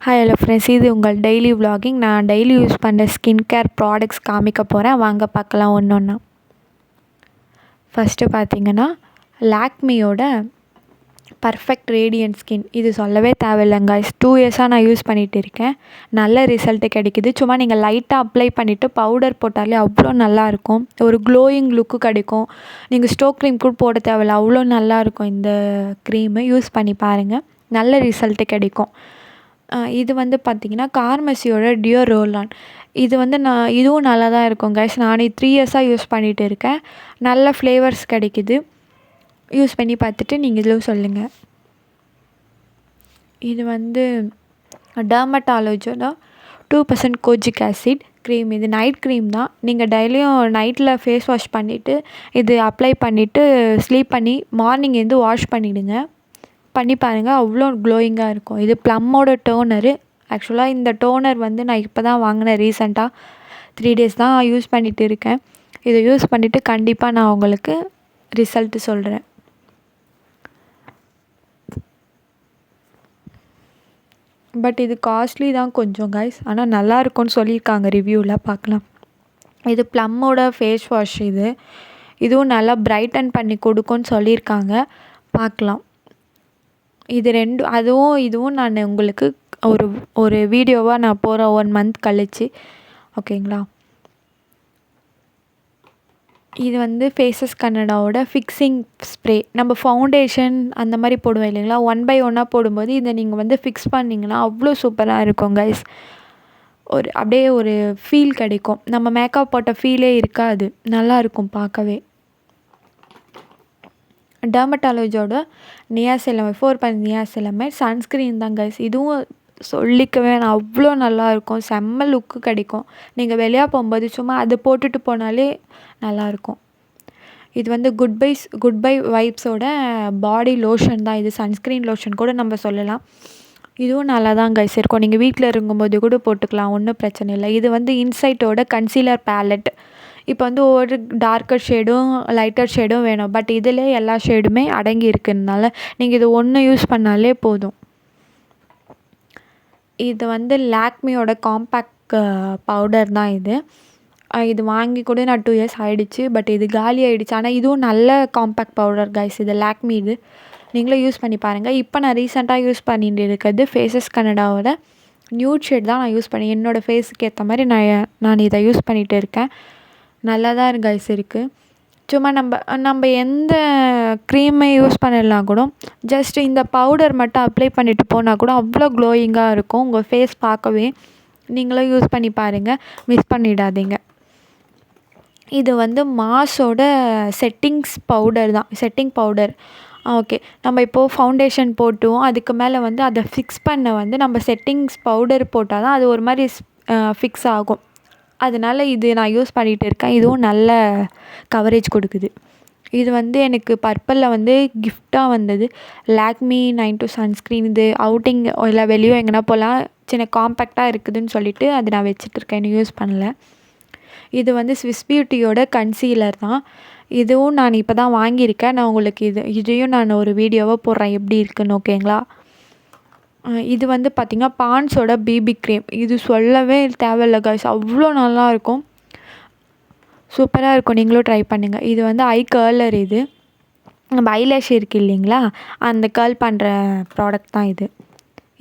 Hi hello friends, இது உங்கள் daily vlogging. நான் டெய்லி யூஸ் பண்ணுற ஸ்கின் கேர் ப்ராடக்ட்ஸ் காமிக்க போகிறேன். வாங்க பார்க்கலாம் ஒன்று ஒன்றா. ஃபஸ்ட்டு பார்த்தீங்கன்னா லாக்மியோட பர்ஃபெக்ட் ரேடியன்ட் ஸ்கின். இது சொல்லவே தேவையில்லைங்க. 2 இயர்ஸாக நான் யூஸ் பண்ணிகிட்டு இருக்கேன். நல்ல ரிசல்ட்டு கிடைக்குது. சும்மா நீங்கள் லைட்டாக அப்ளை பண்ணிவிட்டு பவுடர் போட்டாலே அவ்வளோ நல்லாயிருக்கும். ஒரு க்ளோயிங் லுக்கு கிடைக்கும். நீங்கள் ஸ்டோக் க்ரீம் கூட போட தேவையில்ல, அவ்வளோ நல்லாயிருக்கும். இந்த க்ரீமு யூஸ் பண்ணி பாருங்கள், நல்ல ரிசல்ட்டு கிடைக்கும். இது வந்து பார்த்திங்கன்னா கார்மசியோட டியோ ரோல் ஆன். இது வந்து இதுவும் நல்லா தான் இருக்கும் கைஸ். நான் 3 இயர்ஸாக யூஸ் பண்ணிகிட்டு இருக்கேன். நல்ல ஃப்ளேவர்ஸ் கிடைக்குது. யூஸ் பண்ணி பார்த்துட்டு நீங்கள் இதில் சொல்லுங்கள். இது வந்து டெர்மட்டாலஜியோட 2% கோஜிக் ஆசிட் க்ரீம். இது நைட் க்ரீம் தான். நீங்கள் டெய்லியும் நைட்டில் ஃபேஸ் வாஷ் பண்ணிவிட்டு இது அப்ளை பண்ணிவிட்டு ஸ்லீப் பண்ணி மார்னிங் எழுந்து வாஷ் பண்ணிவிடுங்க. பண்ணி பாருங்கள், அவ்வளோ க்ளோயிங்காக இருக்கும். இது ப்ளம்மோட டோனரு. ஆக்சுவலாக இந்த டோனர் வந்து நான் இப்போ தான் வாங்கினேன். ரீசெண்டாக 3 டேஸ் தான் யூஸ் பண்ணிகிட்டு இருக்கேன். இதை யூஸ் பண்ணிவிட்டு கண்டிப்பாக நான் உங்களுக்கு ரிசல்ட்டு சொல்கிறேன். பட் இது காஸ்ட்லி தான் கொஞ்சம் கைஸ், ஆனால் நல்லா இருக்கும்னு சொல்லியிருக்காங்க ரிவ்யூவில். பார்க்கலாம். இது ப்ளம்மோட ஃபேஸ் வாஷ். இதுவும் நல்லா பிரைட்டன் பண்ணி கொடுக்கும்னு சொல்லியிருக்காங்க. பார்க்கலாம். இது இதுவும் நான் உங்களுக்கு ஒரு வீடியோவாக நான் போகிறேன் 1 மந்த் கழிச்சு. ஓகேங்களா. இது வந்து ஃபேஸஸ் கனடாவோட ஃபிக்ஸிங் ஸ்ப்ரே. நம்ம ஃபவுண்டேஷன் அந்த மாதிரி போடுவோம் இல்லைங்களா, 1 by 1 போடும்போது இதை நீங்கள் வந்து ஃபிக்ஸ் பண்ணிங்கன்னா அவ்வளோ சூப்பராக இருக்கும் கைஸ். அப்படியே ஒரு ஃபீல் கிடைக்கும். நம்ம மேக்கப் போட்ட ஃபீலே இருக்காது. நல்லாயிருக்கும் பார்க்கவே. டெர்மட்டாலஜியோட நியாசிலமைட் 4% நியாசிலமைட் சன்ஸ்க்ரீன் தான் கைஸ். இதுவும் சொல்லிக்கவே நான் அவ்வளோ நல்லாயிருக்கும். செம்ம லுக்கு கிடைக்கும். நீங்கள் வெளியே போகும்போது சும்மா அதை போட்டுட்டு போனாலே நல்லாயிருக்கும். இது வந்து குட் பை வைப்ஸோட பாடி லோஷன் தான். இது சன்ஸ்க்ரீன் லோஷன் கூட நம்ம சொல்லலாம். இதுவும் நல்லா தான் கைஸ் இருக்கும். நீங்கள் வீட்டில் இருக்கும்போது கூட போட்டுக்கலாம், ஒன்றும் பிரச்சனை இல்லை. இது வந்து இன்சைட்டோட கன்சீலர் பேலட். இப்போ வந்து ஒவ்வொரு டார்க்கர் ஷேடும் லைட்டர் ஷேடும் வேணும். பட் இதில் எல்லா ஷேடுமே அடங்கி இருக்கிறதுனால நீங்கள் இது ஒன்று யூஸ் பண்ணாலே போதும். இது வந்து லாக்மியோட காம்பேக்ட் பவுடர் தான். இது வாங்கி கூட நான் 2 இயர்ஸ் ஆகிடுச்சு. பட் இது காலி ஆகிடுச்சு. ஆனால் இதுவும் நல்ல காம்பேக்ட் பவுடர் கைஸ். இது லாக்மி. இது நீங்களும் யூஸ் பண்ணி பாருங்கள். இப்போ நான் ரீசெண்டாக யூஸ் பண்ணிட்டு இருக்கிறது ஃபேஸஸ் கனடாவோட நியூட் ஷேட் தான் நான் யூஸ் பண்ணி என்னோடய ஃபேஸுக்கு ஏற்ற மாதிரி நான் இதை யூஸ் பண்ணிகிட்டு இருக்கேன். நல்லா தான் கைஸ் இருக்குது. சும்மா நம்ம எந்த க்ரீமை யூஸ் பண்ணலாம் கூட ஜஸ்ட் இந்த பவுடர் மட்டும் அப்ளை பண்ணிவிட்டு போனால் கூட அவ்வளோ க்ளோயிங்காக இருக்கும் உங்கள் ஃபேஸ் பார்க்கவே. நீங்களும் யூஸ் பண்ணி பாருங்கள், மிஸ் பண்ணிடாதீங்க. இது வந்து மாஸோட செட்டிங்ஸ் பவுடர் தான். Setting powder. ஓகே, நம்ம இப்போது ஃபவுண்டேஷன் போட்டுவோம், அதுக்கு மேலே வந்து அதை ஃபிக்ஸ் பண்ண வந்து நம்ம செட்டிங்ஸ் பவுடர் போட்டால் தான் அது ஒரு மாதிரி ஃபிக்ஸ் ஆகும். அதனால் இது நான் யூஸ் பண்ணிகிட்டு இருக்கேன். இதுவும் நல்ல கவரேஜ் கொடுக்குது. இது வந்து எனக்கு பர்பிளில் வந்து கிஃப்டாக வந்தது. லாக்மி 92 சன்ஸ்க்ரீன். இது அவுட்டிங் இல்லை வெளியே எங்கன்னா போகலாம், சின்ன காம்பேக்டாக இருக்குதுன்னு சொல்லிவிட்டு அது நான் வச்சுட்ருக்கேன், இன்னும் யூஸ் பண்ணல. இது வந்து ஸ்விஸ் பியூட்டியோட கன்சீலர் தான். இதுவும் நான் இப்போ தான் வாங்கியிருக்கேன். நான் உங்களுக்கு இதையும் நான் ஒரு வீடியோவாக போடுறேன் எப்படி இருக்குன்னு. ஓகேங்களா. இது வந்து பார்த்திங்கன்னா பாண்ட்ஸோட பிபி க்ரீம். இது சொல்லவே தேவையில்லை கைஸ், அவ்வளோ நல்லாயிருக்கும். சூப்பராக இருக்கும். நீங்களும் ட்ரை பண்ணுங்கள். இது வந்து ஐ கர்லர். இது நம்ம ஐலேஷ் இருக்குது இல்லைங்களா, அந்த கர்ல் பண்ணுற ப்ராடக்ட் தான் இது.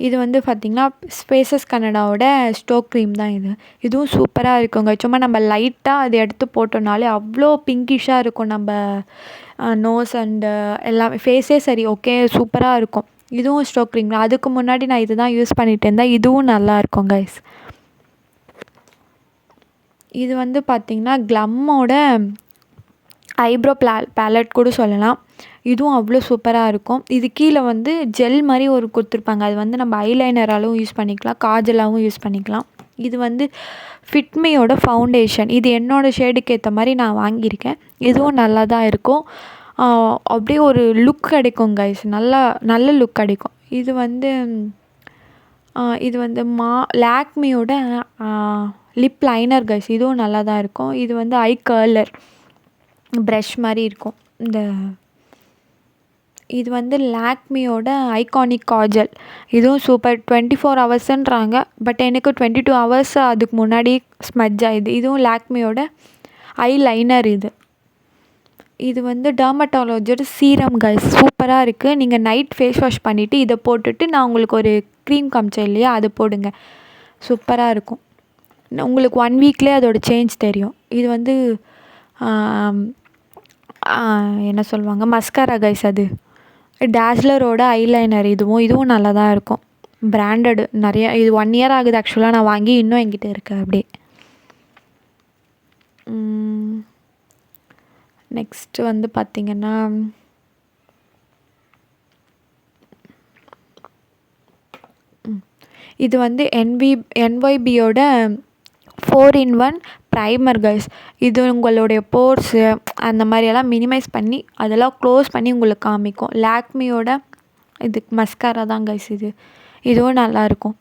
இது வந்து பார்த்திங்கன்னா ஃபேஸஸ் கனடாவோட ஸ்டோக் க்ரீம் தான். இதுவும் சூப்பராக இருக்குங்க. சும்மா நம்ம லைட்டாக அதை எடுத்து போட்டோம்னாலே அவ்வளோ பிங்கிஷாக இருக்கும். நம்ம நோஸ் அண்டு எல்லாமே ஃபேஸே சரி. ஓகே, சூப்பராக இருக்கும். இதுவும் ஸ்டோக் க்ரீம். அதுக்கு முன்னாடி நான் இது தான் யூஸ் பண்ணிகிட்டு இருந்தேன். இதுவும் நல்லாயிருக்கும் கைஸ். இது வந்து பார்த்திங்கன்னா க்ளம்மோட ஐப்ரோ பேலட் கூட சொல்லலாம். இதுவும் அவ்வளோ சூப்பராக இருக்கும். இது கீழே வந்து ஜெல் மாதிரி ஒரு கொடுத்துருப்பாங்க. அது வந்து நம்ம ஐலைனராலும் யூஸ் பண்ணிக்கலாம், காஜலாகவும் யூஸ் பண்ணிக்கலாம். இது வந்து ஃபிட்மியோட ஃபவுண்டேஷன். இது என்னோடய ஷேடுக்கு ஏற்ற மாதிரி நான் வாங்கியிருக்கேன். இதுவும் நல்லா தான் இருக்கும். அப்படியே ஒரு லுக் கிடைக்கும் கைஸ். நல்ல லுக் கிடைக்கும். இது வந்து லாக்மியோட லிப் லைனர் கைஸ். இதுவும் நல்லா தான் இருக்கும். இது வந்து ஐ கர்லர் ப்ரஷ் மாதிரி இருக்கும். இது வந்து லாக்மியோட ஐகானிக் காஜல். இதுவும் சூப்பர். 24 ஹவர்ஸுன்றாங்க. பட் எனக்கு 22 ஹவர்ஸ் அதுக்கு முன்னாடி ஸ்மட்ஜ் ஆயிடுது. இதுவும் லாக்மியோட ஐ லைனர் இது. இது வந்து டெர்மட்டாலஜியோட சீரம் கைஸ். சூப்பராக இருக்குது. நீங்கள் நைட் ஃபேஸ் வாஷ் பண்ணிவிட்டு இதை போட்டுட்டு நான் உங்களுக்கு ஒரு க்ரீம் காமிச்சேன் இல்லையா, அது போடுங்க. சூப்பராக இருக்கும். உங்களுக்கு 1 வீக்லேயே அதோட சேஞ்ச் தெரியும். இது வந்து என்ன சொல்லுவாங்க, மஸ்காரா கைஸ். அது டேஸ்லரோட ஐலைனர். இதுவும் நல்லா தான் இருக்கும். பிராண்டடு நிறைய. இது 1 இயர் ஆகுது ஆக்சுவலாக நான் வாங்கி. இன்னும் என்கிட்ட இருக்கு அப்படியே. நெக்ஸ்ட்டு வந்து பார்த்திங்கன்னா இது வந்து NYBயோட 4-in-1 ப்ரைமர் கைஸ். இது உங்களுடைய போர்ஸு அந்த மாதிரியெல்லாம் மினிமைஸ் பண்ணி அதெல்லாம் க்ளோஸ் பண்ணி உங்களுக்கு காமிக்கும். லாக்மியோட இது மஸ்காரா தான் கைஸ். இதுவும் நல்லாயிருக்கும்.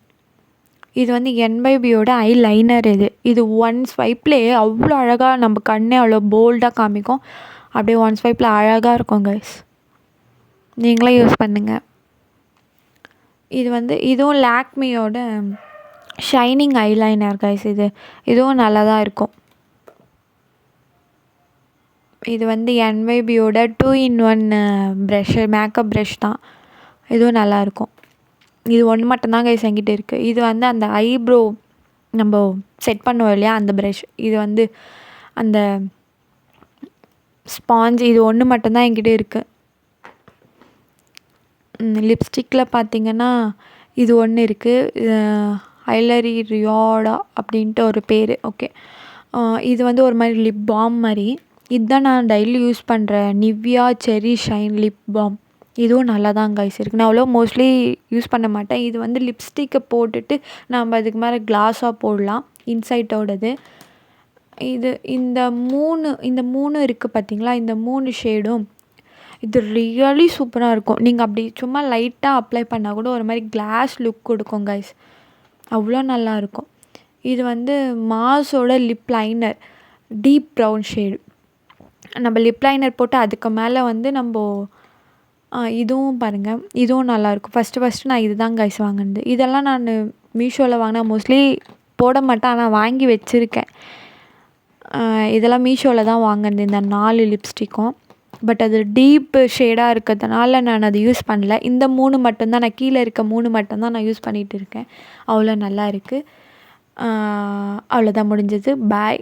இது வந்து NYBயோட ஐ லைனர். இது 1 ஸ்வைப்லேயே அவ்வளோ அழகாக, நம்ம கண்ணே அவ்வளோ போல்டாக காமிக்கும். அப்படியே 1 ஸ்வைப்பில் அழகாக இருக்கும் கைஸ். நீங்களே யூஸ் பண்ணுங்கள். இது வந்து இதுவும் லாக்மியோட ஷைனிங் ஐலைனர் கைஸ். இதுவும் நல்லா தான் இருக்கும். இது வந்து NYBயோட 2-in-1 ப்ரஷ்ஷு, மேக்கப் ப்ரஷ் தான். இதுவும் நல்லாயிருக்கும். இது ஒன்று மட்டும்தான் கைஸ் என்கிட்ட இருக்குது. இது வந்து அந்த ஐப்ரோ நம்ம செட் பண்ணுவோம் இல்லையா, அந்த ப்ரஷ். இது வந்து அந்த ஸ்பாஞ்ச். இது ஒன்று மட்டும்தான் என்கிட்ட இருக்குது. லிப்ஸ்டிக்கில் பார்த்திங்கன்னா இது ஒன்று இருக்குது. ஹைலரி ரியாடா அப்படின்ட்டு ஒரு பேர். ஓகே. இது வந்து ஒரு மாதிரி லிப் பாம் மாதிரி. இதுதான் நான் டெய்லி யூஸ் பண்ணுற நிவ்யா செரி ஷைன் லிப் பாம். இதுவும் நல்லா தான் கைஸ் இருக்குது. நான் அவ்வளோ மோஸ்ட்லி யூஸ் பண்ண மாட்டேன். இது வந்து லிப்ஸ்டிக்கை போட்டுட்டு நம்ம அதுக்கு மேலே கிளாஸாக போடலாம், இன்சைட்டோடது. இந்த 3 இருக்குது பார்த்தீங்களா, இந்த 3 ஷேடும் இது ரியலி சூப்பராக இருக்கும். நீங்கள் அப்படி சும்மா லைட்டாக அப்ளை பண்ணால் கூட ஒரு மாதிரி கிளாஸ் லுக் கொடுக்கும் கைஸ். அவ்வளோ நல்லாயிருக்கும். இது வந்து மாஸோட lip liner, deep brown shade. நம்ம லிப் லைனர் போட்டு அதுக்கு மேலே வந்து நம்ம இதுவும் பாருங்கள், இதுவும் நல்லாயிருக்கும். ஃபஸ்ட்டு நான் இது தான் கைஸ் வாங்கினது. இதெல்லாம் நான் மீஷோவில் வாங்கினா மோஸ்ட்லி போட மாட்டேன், ஆனால் வாங்கி வச்சுருக்கேன். இதெல்லாம் மீஷோவில் தான் வாங்கினது, இந்த 4 லிப்ஸ்டிக்கும். பட் அது டீப் ஷேடாக இருக்கிறதுனால நான் அதை யூஸ் பண்ணல. இந்த 3 மட்டும்தான், நான் கீழே இருக்க 3 மட்டும்தான் நான் யூஸ் பண்ணிகிட்டு இருக்கேன். அவ்வளோ நல்லா இருக்குது. அவ்வளோதான், முடிஞ்சது. பாய்.